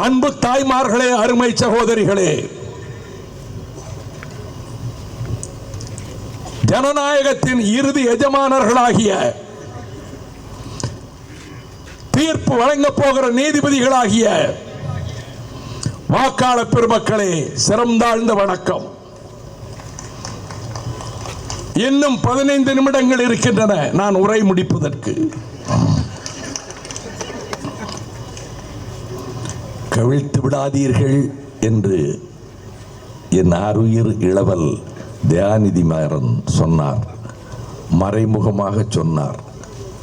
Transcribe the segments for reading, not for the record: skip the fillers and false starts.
அன்பு தாய்மார்களே, அருமை சகோதரிகளே, ஜனநாயகத்தின் இறுதி எஜமானர்களாகிய தீர்ப்பு வழங்கப் போகிற நீதிபதிகளாகிய வாக்காளர் பெருமக்களே, சிறந்தாழ்ந்த வணக்கம். இன்னும் 15 நிமிடங்கள் இருக்கின்றன நான் உரை முடிப்பதற்கு. கவிழ்த்து விடாதீர்கள் என்று என் ஆருயிர் இளவல் தயாநிதி மாறன் சொன்னார். மறைமுகமாக சொன்னார்.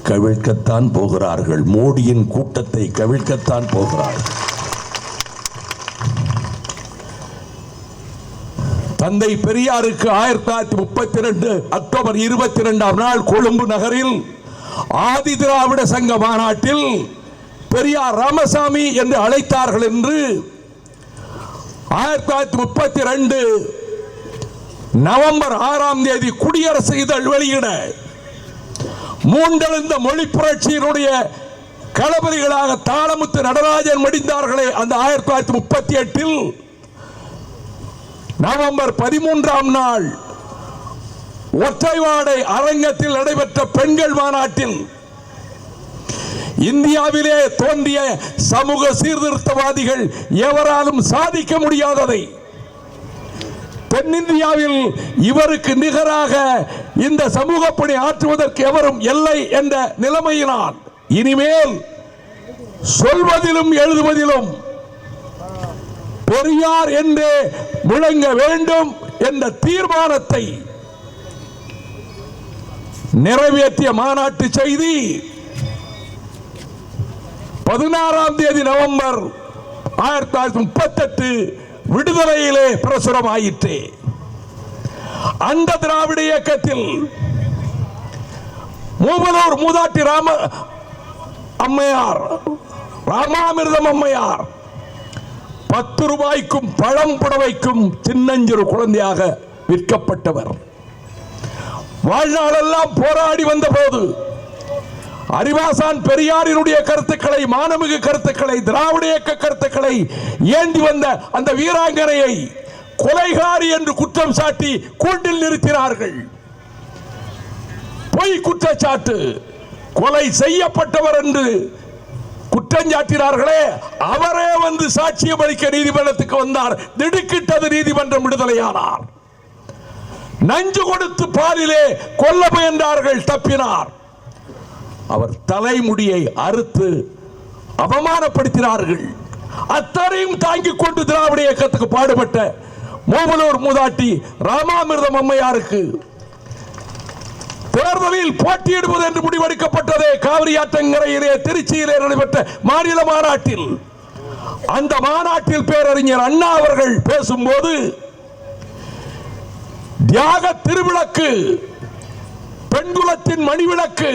கவிழ்க்கத்தான் போகிறார்கள், மோடியின் கூட்டத்தை கவிழ்க்கத்தான் போகிறார்கள். தந்தை பெரியாருக்கு 1932 அக்டோபர் 22ஆம் நாள் கொழும்பு நகரில் ஆதி திராவிட சங்க மாநாட்டில் பெரியார் ராமசாமி என்று அழைத்தார்கள் என்று 1932 நவம்பர் 6ஆம் தேதி குடியரசு இதழ் வெளியிட மூண்டெழுந்த மொழி புரட்சியினுடைய களபதிகளாக தாளமுத்து நடராஜன் மடிந்தார்களே, அந்த 1938 நவம்பர் 13ஆம் நாள் ஒற்றைவாடை அரங்கத்தில் நடைபெற்ற பெண்கள் மாநாட்டில் இந்தியாவிலே தோன்றிய சமூக சீர்திருத்தவாதிகள் எவராலும் சாதிக்க முடியாததை, தென்னிந்தியாவில் இவருக்கு நிகராக இந்த சமூக பணி ஆற்றுவதற்கு எவரும் இல்லை என்ற நிலைமையினால் இனிமேல் சொல்வதிலும் எழுதுவதிலும் பெரியார் என்றே முழங்க வேண்டும் என்ற தீர்மானத்தை நிறைவேற்றிய மாநாட்டு செய்தி 16ஆம் தேதி நவம்பர் 1938 விடுதலையிலே பிரசுரமாயிற்று. அந்த திராவிட இயக்கத்தில் மூவலூர் மூதாட்டி ராமாமிர்தம் அம்மையார் 10 ரூபாய்க்கும் பழம் புடவைக்கும் சின்னஞ்சிறு குழந்தையாக விற்கப்பட்டவர். வாழ்நாளெல்லாம் போராடி வந்த போது அறிவாசான் பெரியாரினுடைய கருத்துக்களை, மானமிகு கருத்துக்களை, திராவிட இயக்க கருத்துக்களை ஏந்தி வந்த அந்த வீராங்கனையை கொலைகாரி என்று குற்றம் சாட்டி கூண்டில் நிறுத்தினார்கள். பொய் குற்றச்சாட்டு, கொலை செய்யப்பட்டவர் என்று குற்றஞ்சாட்டினார்களே, அவரே வந்து சாட்சியம் அளிக்க நீதிமன்றத்துக்கு வந்தார். திடுக்கிட்டது நீதிமன்றம், விடுதலையானார். நஞ்சு கொடுத்து பாலிலே கொல்ல முயன்றார்கள், தப்பினார். அவர் தலைமுடியை அறுத்து அவமானப்படுத்தினார்கள். அத்தனையும் தாங்கிக் கொண்டு திராவிட இயக்கத்துக்கு பாடுபட்ட மூவலூர் மூதாட்டி ராமாமிர்தம் அம்மையாருக்கு தேர்தலில் போட்டியிடுவது என்று முடிவெடுக்கப்பட்டதே காவிரி ஆற்றங்கரையிலே திருச்சியிலே நடைபெற்ற மாநில மாநாட்டில். அந்த மாநாட்டில் பேரறிஞர் அண்ணா அவர்கள் பேசும்போது தியாக திருவிளக்கு, பெண்குலத்தின் மணிவிளக்கு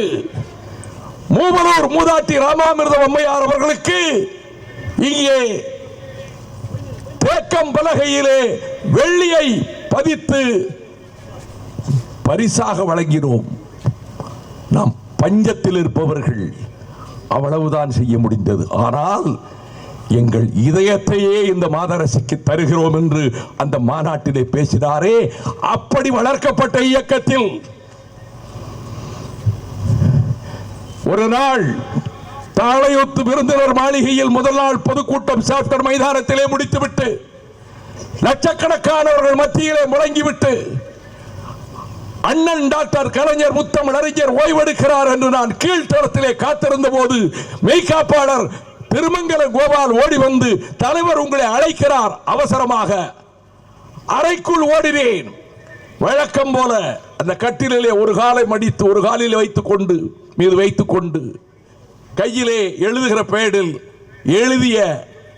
மூவலூர் மூதாட்டி ராமாமிர்தம் அம்மையார் அவர்களுக்கு இங்கே தேக்கம் பலகையிலே வெள்ளியை பதித்து பரிசாக வழங்கினோம். நாம் பஞ்சத்தில் இருப்பவர்கள் அவ்வளவுதான் செய்ய முடிந்தது. ஆனால் எங்கள் இதயத்தையே இந்த மாதரசிக்கு தருகிறோம் என்று அந்த மாநாட்டிலே பேசினாரே, அப்படி வளர்க்கப்பட்ட இயக்கத்தில் ஒரு நாள் தாளையொத்து விருந்தினர் மாளிகையில் முதல் நாள் பொதுக்கூட்டம் சாப்டர் மைதானத்திலே முடித்துவிட்டு லட்சக்கணக்கானவர்கள் மத்தியிலே முழங்கிவிட்டு அண்ணன் டாக்டர் கலைஞர் முத்தமிழ் அறிஞர் ஓய்வெடுக்கிறார் என்று நான் கீழ்த்தரத்திலே காத்திருந்த போது மெய்காப்பாளர் திருமங்கல கோபால் ஓடி வந்து, தலைவர் உங்களை அழைக்கிறார், அவசரமாக. அறைக்குள் ஓடினேன். வழக்கம் போல அந்த கட்டிலே ஒரு காலை மடித்து ஒரு காலில் வைத்துக் கொண்டு கையிலே எழுதுகிற பேடில் எழுதிய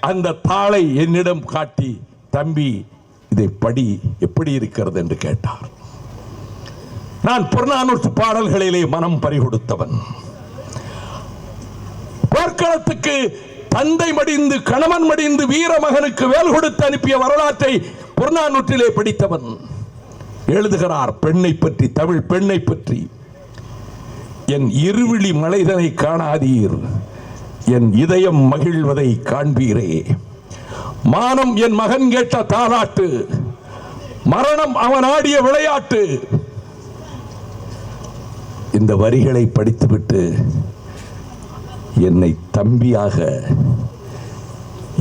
அந்த தாளை என்னிடம் காட்டி, தம்பி இதை படி, எப்படி இருக்கிறது என்று கேட்டார். நான் புறநானூற்று பாடல்களிலே மனம் பறிகொடுத்தவன். போர்க்களத்துக்கு தந்தை மடிந்து கணவன் மடிந்து வீர மகனுக்கு வேல் கொடுத்து அனுப்பிய வரலாற்றை புறநானூற்றிலே படித்தவன். எழுதுகிறார் பெண்ணை பற்றி, தமிழ் பெண்ணை பற்றி. என் இருவிழி மலைதனை காணாதீர், என் இதயம் மகிழ்வதை காண்பீரே. மானம் என் மகன் கேட்ட தாலாட்டு, மரணம் அவன் ஆடிய விளையாட்டு. இந்த வரிகளை படித்துவிட்டு என்னை தம்பியாக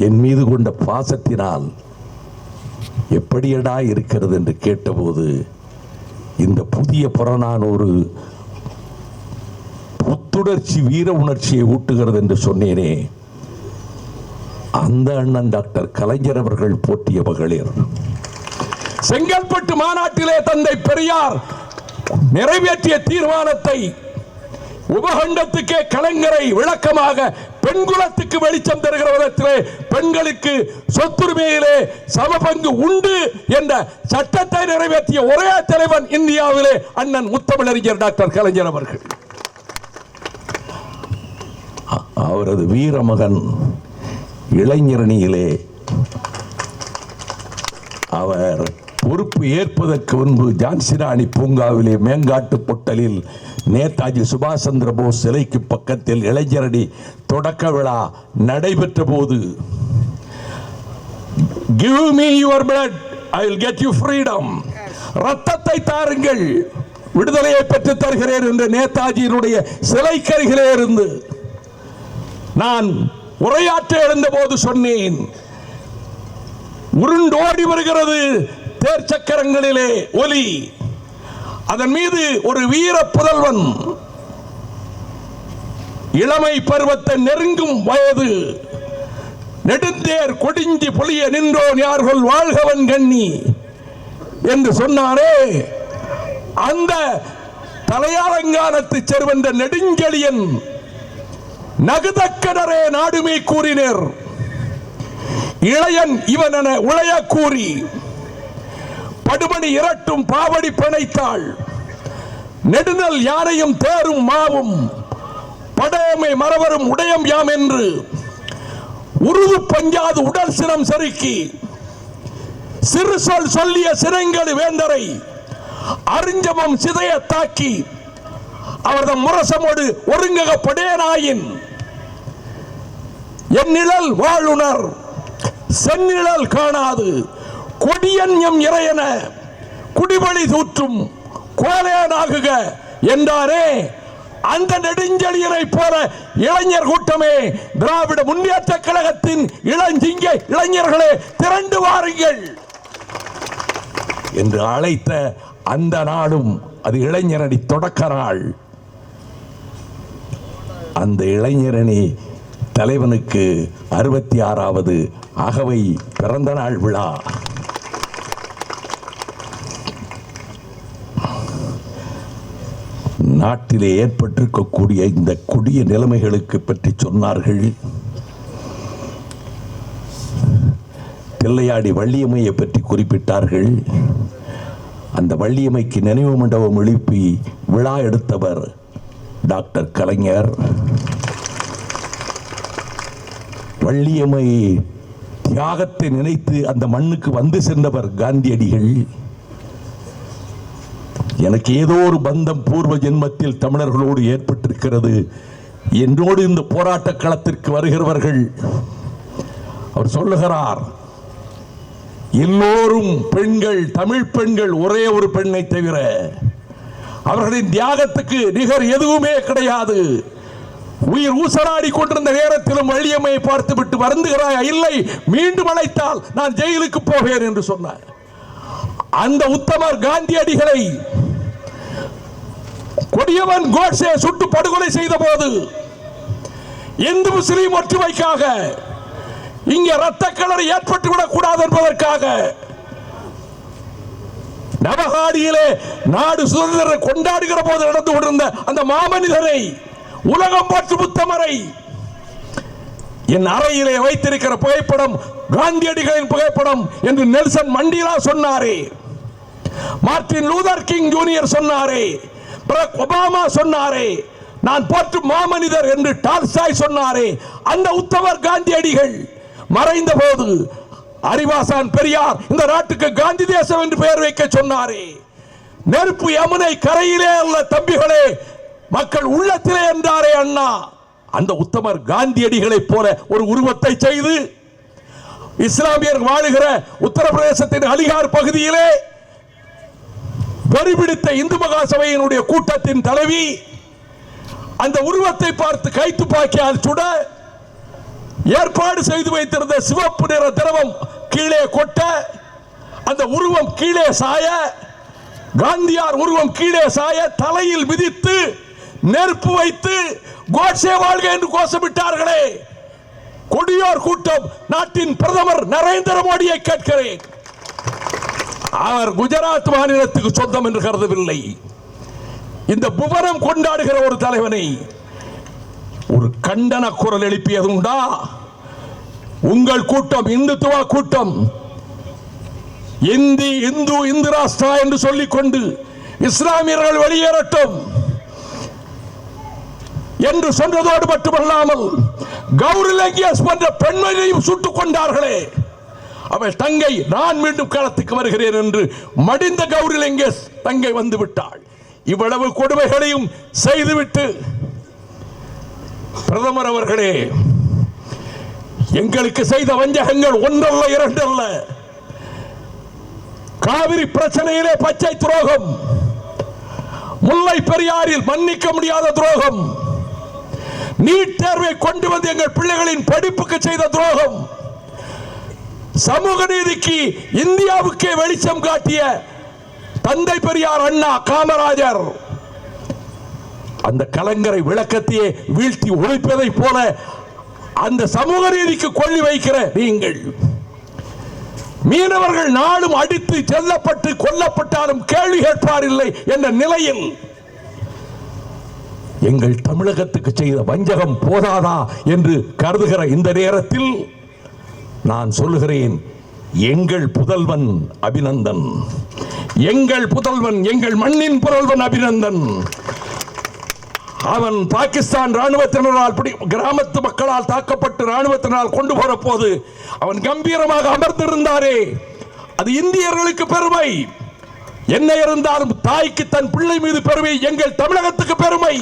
என் மீது கொண்ட பாசத்தினால் எப்படியடா இருக்கிறது என்று கேட்டபோது, இந்த புதிய புறநானூறு புத்துணர்ச்சி, வீர உணர்ச்சியை ஊட்டுகிறது என்று சொன்னேனே, அந்த அண்ணன் டாக்டர் கலைஞர் அவர்கள் போற்றிய மகளிர். செங்கல்பட்டு மாநாட்டிலே தந்தை பெரியார் நிறைவேற்றிய தீர்மானத்தை உபகண்டத்துக்கே கலைஞரை விளக்கமாக பெண்குலத்துக்கு வெளிச்சம் தருகிற விதத்திலே பெண்களுக்கு சொத்துரிமையிலே சமபங்கு உண்டு என்ற சட்டத்தை நிறைவேற்றிய ஒரே தலைவன் இந்தியாவிலே அண்ணன் முத்தமிழறிஞர் டாக்டர் கலைஞர் அவர்கள். அவரது வீரமகன் இளைஞரணியிலே அவர் பொறுப்பு ஏற்பதற்கு முன்பு ஜான்சிராணி பூங்காவிலே மேங்காட்டு பொட்டலில் நேதாஜி சுபாஷ் சந்திர போஸ் சிலைக்கு பக்கத்தில் இளைஞரணி தொடக்க விழா நடைபெற்ற போது, give me your blood, I will get you freedom, ரத்தத்தை தாருங்கள், விடுதலையை பெற்று தருகிறேன் என்று நேதாஜியினுடைய சிலைக்கருகிலே இருந்து நான் உரையாற்ற எழுந்த போது சொன்னேன். உருண்டோடி வருகிறது தேர் சக்கரங்களிலே ஒலி, அதன் மீது ஒரு வீர புதல்வன், இளமை பருவத்தை நெருங்கும் வயது, நெடுந்தேர் கொடிஞ்சி பொலிய நின்றோன் யார்கள் வாழ்கவன் கண்ணி என்று சொன்னாரே, அந்த தலையாலங்கானத்து செருவென்ற நெடுஞ்செழியன் நகுதக்கடரே நாடுமே கூறினர், இளையன் இவன் என உளைய கூறி படுமணி இரட்டும் பாவடி பிணைத்தாள், நெடுநல் யானையும் தேரும் மாவும் படையமை மறவரும் உடையம் யாம் என்று உருது பஞ்சாது உடல் சினம் செருக்கி சிறு சொல் சொல்லிய சிறைங்களு வேந்தரை அறிஞ்சமம் சிதைய தாக்கி அவரது முரசமோடு ஒருங்கப்படேனாயின் என் நிழல் வாழுணர் செந்நிழல் காணாது கொடியன் எம் இறையன குடிபலி தூற்றும் கோலேனாகுக என்றாரே. அந்த நெடுஞ்செழியனை போல இளைஞர் கூட்டமே, திராவிட முன்னேற்ற கழகத்தின் இளஞ்சிங்க இளைஞர்களே திரண்டு வாருங்கள் என்று அழைத்த அந்த நாளும் அது இளைஞரணி தொடக்க நாள். அந்த இளைஞரணி தலைவனுக்கு 66வது அகவை பிறந்த நாள் விழா. நாட்டிலே ஏற்பட்டிருக்கக்கூடிய இந்த கொடிய நிலைமைகளுக்கு பற்றி சொன்னார்கள். தில்லையாடி வள்ளியம்மையை பற்றி குறிப்பிட்டார்கள். அந்த வள்ளியம்மைக்கு நினைவு மண்டபம் எழுப்பி விழா எடுத்தவர் டாக்டர் கலைஞர். வள்ளியம்மை தியாகத்தை நினைத்து அந்த மண்ணுக்கு வந்து சென்றவர் காந்தியடிகள். எனக்கு ஏதோ ஒரு பந்தம் பூர்வ ஜென்மத்தில் தமிழர்களோடு ஏற்பட்டிருக்கிறது. என்னோடு இந்த போராட்ட களத்திற்கு வருகிறவர்கள், அவர் சொல்லுகிறார், எல்லோரும் பெண்கள், தமிழ் பெண்கள், ஒரே ஒரு பெண்ணை தவிர அவர்களின் தியாகத்துக்கு நிகர் எதுவுமே கிடையாது. உயிர் ஊசலாடி கொண்டிருந்த நேரத்திலும் வள்ளியம்மையை பார்த்துவிட்டு வருந்துகிறாய், இல்லை மீண்டும் அழைத்தால் நான் ஜெயிலுக்கு போவேன் என்று சொன்னார். அந்த உத்தமர் காந்தியடிகளை கொடியவன் கோட்சே சுட்டு படுகொலை செய்த போது இந்து முஸ்லிம் ஒற்றுமைக்காக இங்கே ரத்த கலரை ஏற்பட்டுவிடக் கூடாது என்பதற்காக நவகாடியிலே நாடு சுதந்திரம் கொண்டாடுகிற போது நடந்து கொண்டிருந்த அந்த மாமனிதரை, உலகம் போற்று உத்தமரை என் அறையிலே வைத்திருக்கிற புகைப்படம் காந்தியடிகளின் புகைப்படம் என்று நெல்சன் மண்டேலா சொன்னாரே, மார்ட்டின் லூதர் கிங் ஜூனியர் சொன்னாரே, பராக் ஒபாமா சொன்னாரே, நான் போற்றும் மாமனிதர் என்று டால்ஸ்டாய் சொன்னாரே, அந்த உத்தமர் காந்தியடிகள் மறைந்த போது அறிவாசான் பெரியார் இந்த நாட்டுக்கு காந்தி தேசம் என்று பெயர் வைக்க சொன்னாரே. நெருப்பு யமுனை கரையிலே அல்ல தம்பிகளே, மக்கள் உள்ளத்திலே என்றாரே அண்ணா. அந்த உத்தமர் காந்தியடிகளைப் போல ஒரு உருவத்தை செய்து இஸ்லாமியர் வாழுகிற உத்தரப்பிரதேசத்தின் அலிகார் பகுதியிலே வெறிபிடித்த இந்து மகா சபையினுடைய கூட்டத்தின் தலைவி அந்த உருவத்தை பார்த்து கைத்துப்பாக்கியால் சுட ஏற்பாடு செய்து வைத்திருந்த சிவப்பு நிற திரவம் கீழே கொட்ட, அந்த உருவம் கீழே சாய, காந்தியார் உருவம் கீழே சாய, தலையில் மிதித்து நெருப்பு வைத்து கோட்சே வாழ்க என்று கோஷமிட்டார்களே. கொடியோர் கூட்டம் நாட்டின் பிரதமர் நரேந்திர மோடியை கேட்கிறேன். அவர் குஜராத் மாநிலத்துக்கு சொந்தம் என்று கருதவில்லை. இந்த புவனம் கொண்டாடுகிற ஒரு தலைவனை ஒரு கண்டன குரல் எழுப்பியது உண்டா? உங்கள் கூட்டம் இந்துத்துவ கூட்டம், இந்து ராஷ்டிரா என்று சொல்லிக் கொண்டு இஸ்லாமியர்கள் வெளியேறட்டும் என்று சொன்னதோடு மட்டுமல்லாமல் கௌரி லங்கேஷ் போன்ற பெண்மணியையும் சுட்டுக் கொண்டார்களே. அவள் தங்கை நான் மீண்டும் களத்துக்கு வருகிறேன் என்று மடிந்த கௌரி லங்கேஷ் தங்கை வந்து விட்டாள். இவ்வளவு கொடுமைகளையும் செய்துவிட்டு பிரதமர் அவர்களே, எங்களுக்கு செய்த வஞ்சகங்கள் ஒன்றல்ல இரண்டல்ல. காவிரி பிரச்சனையிலே பச்சை துரோகம், முல்லை பெரியாரில் மன்னிக்க முடியாத துரோகம், நீட் தேர்வை கொண்டு வந்து எங்கள் பிள்ளைகளின் படிப்புக்கு செய்த துரோகம், சமூக நீதிக்கு இந்தியாவுக்கே வெளிச்சம் காட்டிய தந்தை பெரியார் அண்ணா காமராஜர் அந்த கலைஞரை விளக்கத்தையே வீழ்த்தி ஒழிப்பதை போல அந்த சமூக நீதிக்கு கொள்ளி வைக்கிற நீங்கள், மீனவர்கள் நாளும் அடித்து செல்லப்பட்டு கொல்லப்பட்டாலும் கேள்வி கேட்பார் இல்லை என்ற நிலையில் எங்கள் தமிழகத்துக்கு செய்த வஞ்சகம் போதாதா என்று கருதுகிற இந்த நேரத்தில் நான் சொல்லுகிறேன், எங்கள் புதல்வன் அபிநந்தன், எங்கள் புதல்வன், எங்கள் மண்ணின் புதல்வன் அபிநந்தன், அவன் பாகிஸ்தான் ராணுவத்தினரால் கிராமத்து மக்களால் தாக்கப்பட்டு ராணுவத்தினால் கொண்டு போற போது அவன் கம்பீரமாக அமர்ந்திருந்தாரே, அது இந்தியர்களுக்கு பெருமை. என்ன இருந்தாலும் தாய்க்கு தன் பிள்ளை மீது பெருமை, எங்கள் தமிழகத்துக்கு பெருமை.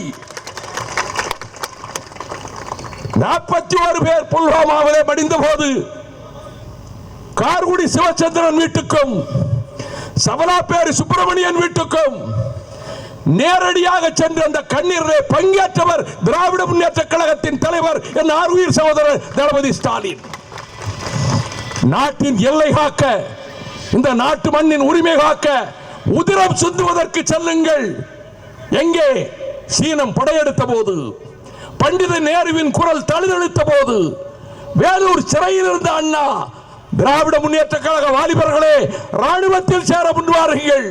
41 பேர் புல்வாமாவிலே மடிந்த போது கார்குடி சிவச்சந்திரன் வீட்டுக்கும் சவலாப்பேரி சுப்பிரமணியன் வீட்டுக்கும் நேரடியாக சென்று அந்த கண்ணீரிலே பங்கேற்றவர் திராவிட முன்னேற்ற கழகத்தின் தலைவர் என் ஆர்வீர் சகோதரர் தளபதி ஸ்டாலின். நாட்டின் எல்லை காக்க, இந்த நாட்டு மண்ணின் உரிமை காக்க உதிரம் சிந்துவதற்கு செல்லுங்கள். எங்கே சீனம் படையெடுத்த போது, பண்டித நேருவின் குரல் தழுதழுத்த போது, வேலூர் சிறையில் இருந்த அண்ணா, திராவிட முன்னேற்ற கழக வாலிபர்களே ராணுவத்தில் சேர முன்வாருங்கள்,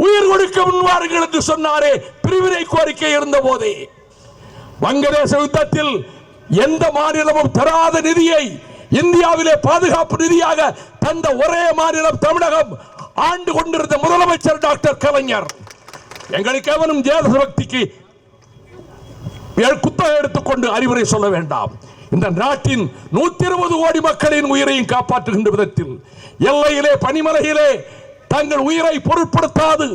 உயிர் கொடுக்க முன்வாருங்கள் என்று சொன்னாரே பிரிவினை கோரிக்கை இருந்த போதே. வங்கதேச யுத்தத்தில் எந்த மாநிலமும் தராத நிதியை இந்தியாவிலே பாதுகாப்பு நிதியாக தந்த ஒரே மாநிலம் தமிழகம். ஆண்டு கொண்டிருந்த முதலமைச்சர் டாக்டர் கலைஞர். எங்களுக்கு எவனும் தேசபக்திக்கு குத்தகை எடுத்துக்கொண்டு அறிவுரை சொல்ல வேண்டாம். இந்த நாட்டின் 120 கோடி மக்களின் உயிரையும் காப்பாற்றுகின்ற விதத்தில் எல்லையிலே பனிமலையிலே தங்கள் உயிரை பொருட்படுத்தாது,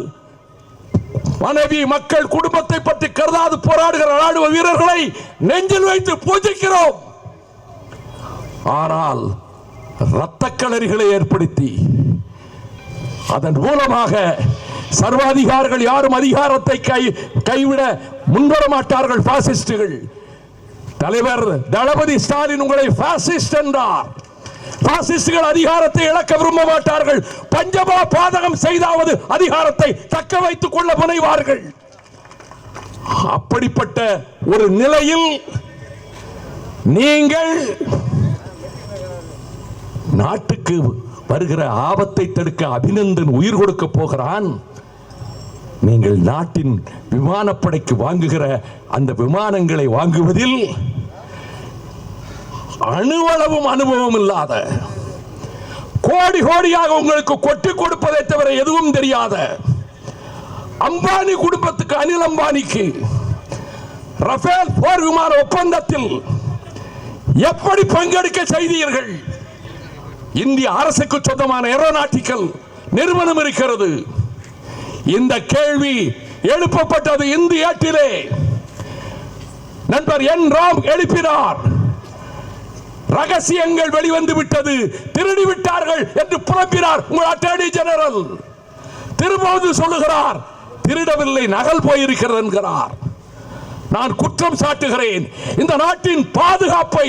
மனைவி மக்கள் குடும்பத்தை பற்றி கருதாது போராடுகிற ராணுவ வீரர்களை நெஞ்சில் வைத்து பூஜிக்கிறோம். ஆனால் இரத்த களரிகளை ஏற்படுத்தி அதன் மூலமாக சர்வாதிகாரிகள் யாரும் அதிகாரத்தை கைவிட முன்வர மாட்டார்கள். பாசிஸ்டுகள். தலைவர் தளபதி ஸ்டாலின் உங்களை பாசிஸ்ட் என்றார். பாசிஸ்டுகள் அதிகாரத்தை இழக்க விரும்ப மாட்டார்கள். பஞ்சமா பாதகம் செய்தாவது அதிகாரத்தை தக்க வைத்துக் கொள்ள முனைவார்கள். அப்படிப்பட்ட ஒரு நிலையில் நீங்கள் நாட்டுக்கு வருகிற ஆபத்தை தடுக்க அபிநந்தன் உயிர் கொடுக்க போகிறான். நீங்கள் நாட்டின் விமானப்படைக்கு வாங்குகிற அந்த விமானங்களை வாங்குவதில் அணுவளவும் அனுபவம் இல்லாத, கோடி கோடியாக உங்களுக்கு கொட்டி கொடுப்பதை தவிர எதுவும் தெரியாத அம்பானி குடும்பத்துக்கு, அனில் அம்பானிக்கு ரஃபேல் போர் விமான ஒப்பந்தத்தில் எப்படி பங்கெடுக்க செய்தீர்கள்? இந்திய அரசுக்கு சொந்தமான ஏரோநாட்டிக்கல் நிறுவனம் இருக்கிறது. இந்த கேள்வி எழுப்பப்பட்டது இந்திய ஏட்டிலே. நண்பர் என் ராம் எழுப்பினார். ரகசியங்கள் வெளிவந்து விட்டது, திருடி விட்டார்கள் என்று புலம்பினார் உங்கள் அட்டர்னி ஜெனரல். திரும்பவும் சொல்லுகிறார், திருடவில்லை, நகல் போயிருக்கிறது என்கிறார். நான் குற்றம் சாட்டுகிறேன். இந்த நாட்டின் பாதுகாப்பை,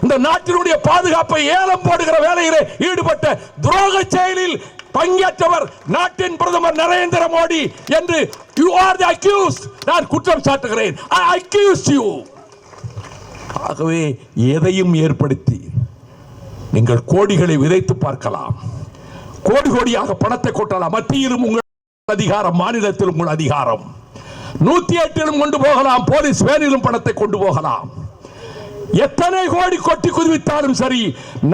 இந்த நாட்டினுடைய பாதுகாப்பை ஏலம் போடுகிற வேலையிலே ஈடுபட்ட துரோக செயலில் பங்கேற்றவர் நாட்டின் பிரதமர் நரேந்திர மோடி என்று you are the accused. நான் குற்றம் சாட்டுகிறேன். I accuse you. ஆகவே எதையும் ஏற்படுத்தி நீங்கள் கோடிகளை விதைத்து பார்க்கலாம், கோடி கோடியாக பணத்தை கொட்டலாம். மத்தியிலும் உங்கள் அதிகாரம், மாநிலத்திலும் உங்கள் அதிகாரம். 108 கொண்டு போகலாம், போலீஸ் வேனிலும் பணத்தை கொண்டு போகலாம். எத்தனை கோடி கொட்டி குதித்தாலும் சரி,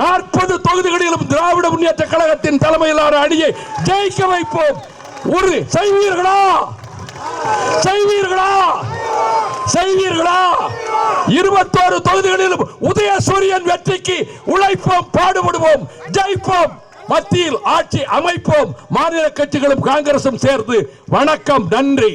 40 தொகுதிகளிலும் திராவிட முன்னேற்ற கழகத்தின் தலைமையிலான அணியை ஜெயிக்க வைப்போம். ஒரு செய்வீர்களா? செய்வீர்களா? செய்வீர்களா? 21 தொகுதிகளிலும் உதயசூரியன் வெற்றிக்கு உழைப்போம், பாடுபடுவோம், ஜெயிப்போம். மத்தியில் ஆட்சி அமைப்போம். மாநில கட்சிகளும் காங்கிரசும் சேர்ந்து. வணக்கம், நன்றி.